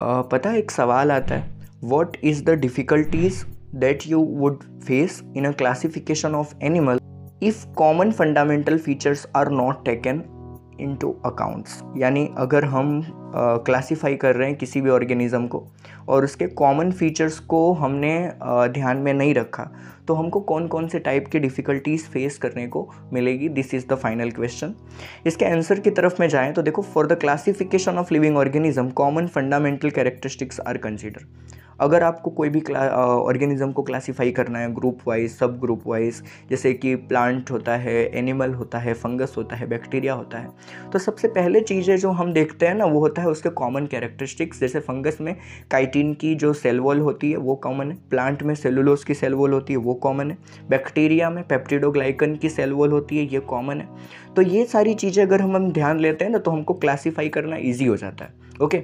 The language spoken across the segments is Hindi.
पता है एक सवाल आता है, what is the difficulties that you would face in a classification of animal if common fundamental features are not taken into accounts. यानी अगर हम क्लासीफाई कर रहे हैं किसी भी ऑर्गेनिज़म को और उसके कॉमन फीचर्स को हमने ध्यान में नहीं रखा, तो हमको कौन कौन से टाइप की डिफ़िकल्टीज़ फेस करने को मिलेगी। This is the final question. इसके आंसर की तरफ में जाएं तो देखो, for the classification of living organism common fundamental characteristics are consider. अगर आपको कोई भी ऑर्गेनिज्म को क्लासीफाई करना है ग्रुप वाइज, सब ग्रुप वाइज, जैसे कि प्लांट होता है, एनिमल होता है, फंगस होता है, बैक्टीरिया होता है, तो सबसे पहले चीज़ें जो हम देखते हैं ना वो होता है उसके कॉमन कैरेक्टरिस्टिक्स। जैसे फंगस में काइटिन की जो सेल वॉल होती है वो कॉमन है, प्लांट में सेलुलोज की सेल वॉल होती है वो कॉमन है, बैक्टीरिया में पेप्टिडोग्लाइकन की सेल वॉल होती है ये कॉमन है। तो ये सारी चीज़ें अगर हम ध्यान लेते हैं ना तो हमको क्लासीफाई करना ईजी हो जाता है। Okay,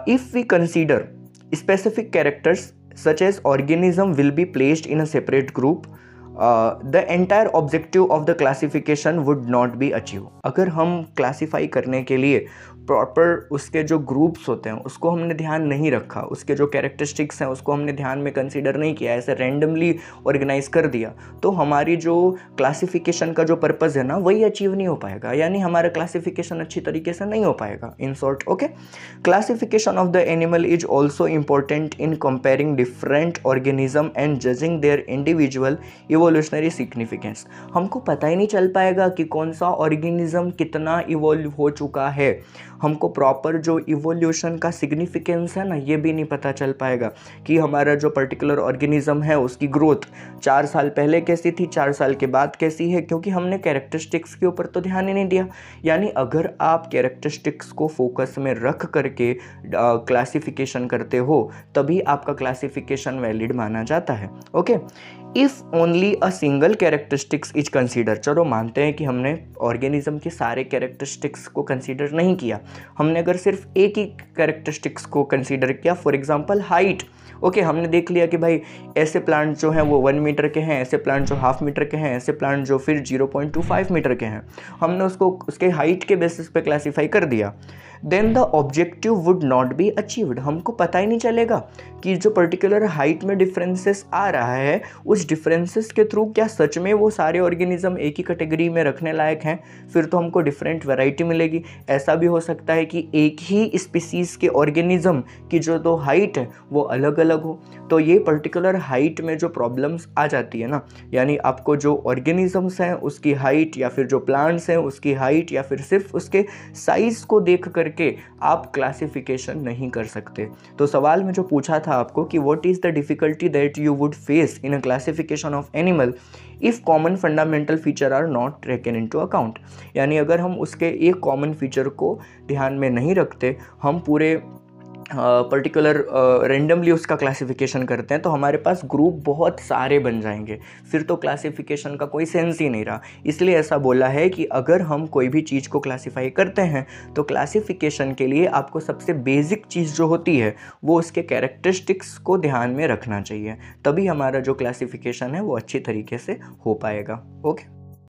if we consider specific characters such as organism will be placed in a separate group, the entire objective of the classification would not be achieved। अगर हम क्लासीफाई करने के लिए प्रॉपर उसके जो ग्रुप्स होते हैं उसको हमने ध्यान नहीं रखा, उसके जो कैरेक्टरिस्टिक्स हैं उसको हमने ध्यान में कंसीडर नहीं किया, ऐसे रैंडमली ऑर्गेनाइज कर दिया, तो हमारी जो क्लासिफिकेशन का जो पर्पज़ है ना वही अचीव नहीं हो पाएगा, यानी हमारा क्लासिफिकेशन अच्छी तरीके से नहीं हो पाएगा in short. Okay, classification of the animal is also important in comparing different organism and judging their individual evolutionary significance. हमको पता ही नहीं चल पाएगा कि कौन सा ऑर्गेनिज्म कितना इवोल्व हो चुका है, हमको प्रॉपर जो इवोल्यूशन का सिग्निफिकेंस है ना ये भी नहीं पता चल पाएगा कि हमारा जो पर्टिकुलर ऑर्गेनिज्म है उसकी ग्रोथ 4 साल पहले कैसी थी, 4 साल के बाद कैसी है, क्योंकि हमने कैरेक्टरिस्टिक्स के ऊपर तो ध्यान ही नहीं दिया। यानी अगर आप कैरेक्टरिस्टिक्स को फोकस में रख करके क्लासिफिकेशन करते हो तभी आपका क्लासिफिकेशन वैलिड माना जाता है। Okay, if only a single characteristics is consider, चलो मानते हैं कि हमने ऑर्गेनिज्म के सारे कैरेक्टरिस्टिक्स को कंसीडर नहीं किया, हमने अगर सिर्फ एक ही कैरेक्टरिस्टिक्स को कंसीडर किया, फॉर एग्जांपल हाइट। ओके, हमने देख लिया कि भाई ऐसे प्लांट जो हैं वो 1 मीटर के हैं, ऐसे प्लांट जो 1/2 मीटर के हैं, ऐसे प्लांट जो फिर 0.25 मीटर के हैं, हमने उसको उसके हाइट के बेसिस पे क्लासीफाई कर दिया, then the objective would not be achieved. हमको पता ही नहीं चलेगा कि जो पर्टिकुलर हाइट में डिफरेंसेस आ रहा है उस डिफरेंसेस के थ्रू क्या सच में वो सारे ऑर्गेनिज्म एक ही कैटेगरी में रखने लायक हैं, फिर तो हमको डिफरेंट वैरायटी मिलेगी। ऐसा भी हो सकता है कि एक ही स्पीसीज़ के ऑर्गेनिज्म की जो दो हाइट है वो अलग अलग हो, तो ये पर्टिकुलर हाइट में जो प्रॉब्लम्स आ जाती है ना, यानी आपको जो ऑर्गेनिजम्स हैं उसकी हाइट या फिर जो प्लांट्स हैं उसकी हाइट या फिर सिर्फ उसके साइज़ को देख करके आप क्लासिफिकेशन नहीं कर सकते। तो सवाल में जो पूछा था आपको कि what is the difficulty that you would face in a classification of animal if common fundamental feature are not taken into account, यानी अगर हम उसके एक कॉमन फीचर को ध्यान में नहीं रखते, हम पूरे पर्टिकुलर रेंडमली उसका क्लासिफिकेशन करते हैं तो हमारे पास ग्रुप बहुत सारे बन जाएंगे, फिर तो क्लासिफिकेशन का कोई सेंस ही नहीं रहा। इसलिए ऐसा बोला है कि अगर हम कोई भी चीज़ को क्लासिफाई करते हैं तो क्लासिफिकेशन के लिए आपको सबसे बेसिक चीज़ जो होती है वो उसके कैरेक्टरिस्टिक्स को ध्यान में रखना चाहिए, तभी हमारा जो क्लासिफिकेशन है वो अच्छी तरीके से हो पाएगा। ओके।